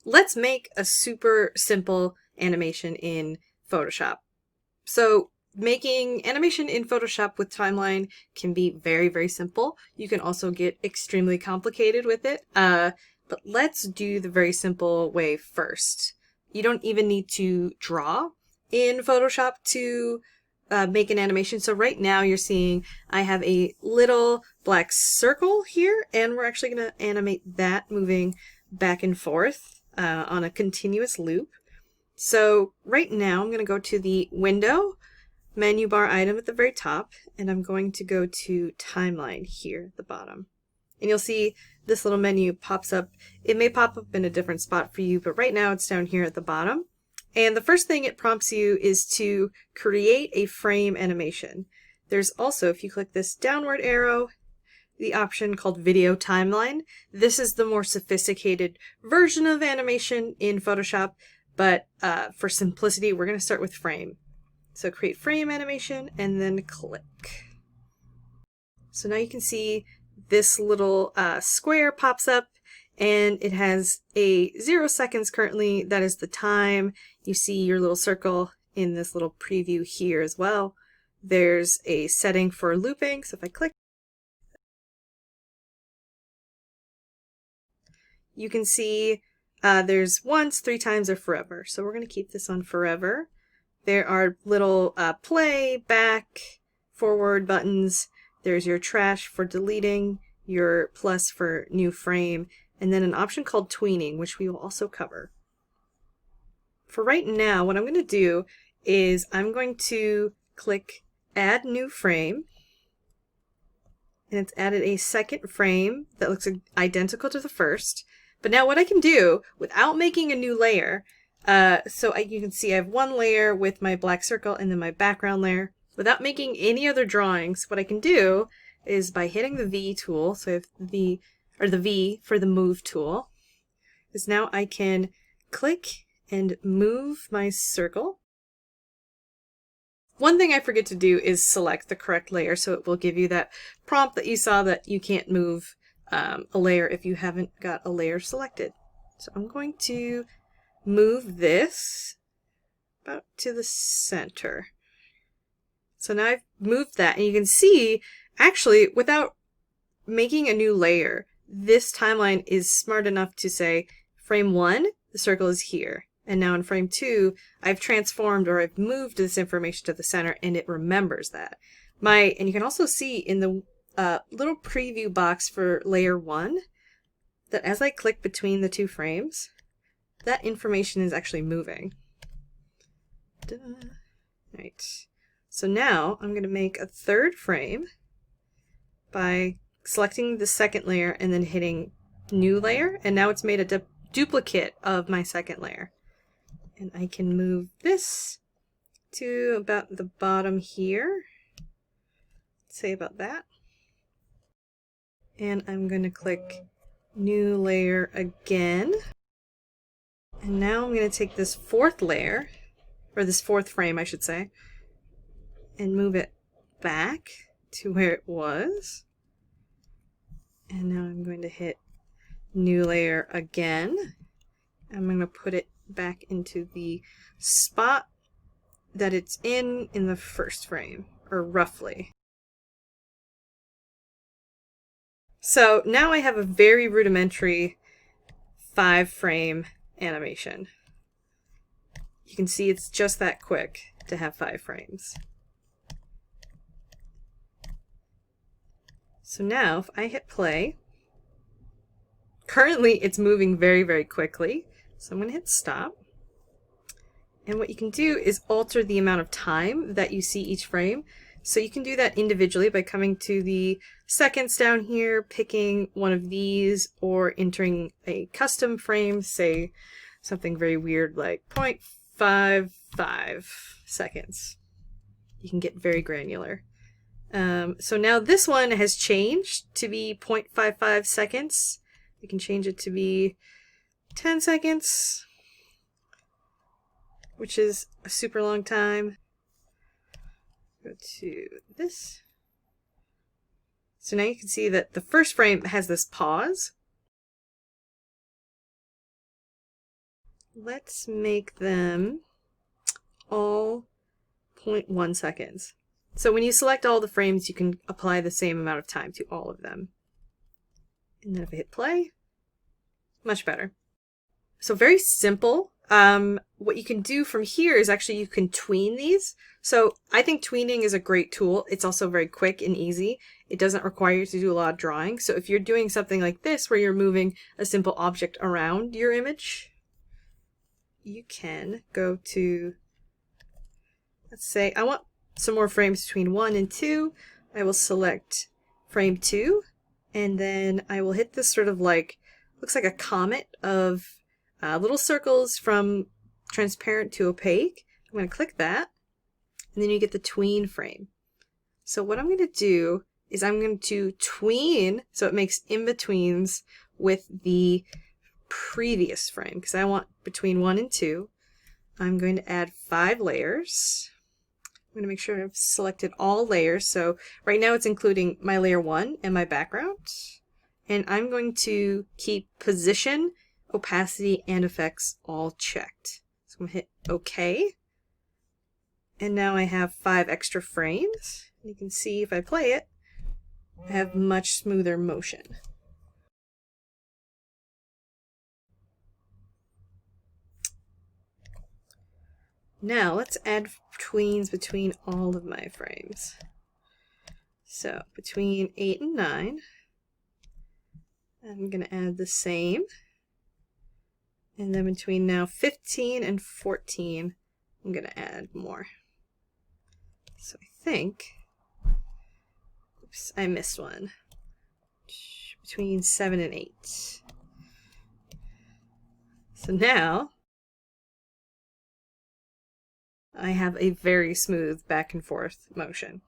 let's make a super simple animation in Photoshop. So making animation in Photoshop with timeline can be very, very simple. You can also get extremely complicated with it. But let's do the very simple way first. You don't even need to draw in Photoshop to make an animation. So right now you're seeing I have a little black circle here, and we're actually going to animate that moving back and forth on a continuous loop. So right now I'm going to go to the window menu bar item at the very top, and I'm going to go to timeline here at the bottom. And you'll see this little menu pops up. It may pop up in a different spot for you, but right now it's down here at the bottom. And the first thing it prompts you is to create a frame animation. There's also, if you click this downward arrow, the option called video timeline. This is the more sophisticated version of animation in Photoshop, but for simplicity, we're going to start with frame. So create frame animation and then click. So now you can see this little square pops up, and it has a 0 seconds currently. That is the time. You see your little circle in this little preview here as well. There's a setting for looping. So if I click, you can see there's once, 3 times, or forever. So we're going to keep this on forever. There are little play, back, forward buttons. There's your trash for deleting, your plus for new frame, and then an option called tweening, which we will also cover. For right now, what I'm going to do is I'm going to click Add New Frame, and it's added a second frame that looks identical to the first. But now what I can do, without making a new layer, you can see I have one layer with my black circle and then my background layer. Without making any other drawings, what I can do is by hitting the V tool, so I have the V for the move tool, is now I can click and move my circle. One thing I forget to do is select the correct layer, so it will give you that prompt that you saw that you can't move a layer if you haven't got a layer selected. So I'm going to move this about to the center. So now I've moved that, and you can see, actually, without making a new layer, this timeline is smart enough to say, frame 1, the circle is here. And now in frame 2, I've transformed, or I've moved this information to the center, and it remembers that. And you can also see in the little preview box for layer 1, that as I click between the 2 frames, that information is actually moving. Right. So now I'm going to make a third frame by selecting the second layer and then hitting new layer, and now it's made a duplicate of my second layer. And I can move this to about the bottom here, say about that. And I'm going to click new layer again. And now I'm going to take this fourth layer, or this fourth frame I should say, and move it back to where it was. And now I'm going to hit new layer again. I'm going to put it back into the spot that it's in the first frame, or roughly. So now I have a very rudimentary 5-frame animation. You can see it's just that quick to have 5 frames. So now if I hit play, currently it's moving very, very quickly. So I'm going to hit stop. And what you can do is alter the amount of time that you see each frame. So you can do that individually by coming to the seconds down here, picking one of these, or entering a custom frame, say something very weird like 0.55 seconds. You can get very granular. So now this one has changed to be 0.55 seconds. We can change it to be 10 seconds, which is a super long time. Go to this. So now you can see that the first frame has this pause. let's make them all 0.1 seconds. So when you select all the frames, you can apply the same amount of time to all of them. And then if I hit play, much better. So very simple. What you can do from here is actually you can tween these. So I think tweening is a great tool. It's also very quick and easy. It doesn't require you to do a lot of drawing. So if you're doing something like this where you're moving a simple object around your image, you can go to, let's say I want some more frames between 1 and 2. I will select frame 2, and then I will hit this sort of like, looks like a comet of little circles from transparent to opaque. I'm going to click that, and then you get the tween frame. So what I'm going to do is I'm going to tween so it makes in-betweens with the previous frame, because I want between 1 and 2. I'm going to add 5 layers. I'm going to make sure I've selected all layers. So right now it's including my layer 1 and my background. And I'm going to keep position, opacity, and effects all checked. So I'm going to hit OK. And now I have 5 extra frames. You can see if I play it, I have much smoother motion. Now let's add tweens between all of my frames. So between 8 and 9, I'm going to add the same. And then between now 15 and 14, I'm going to add more. So I think, oops, I missed one. Between 7 and 8. So now I have a very smooth back and forth motion.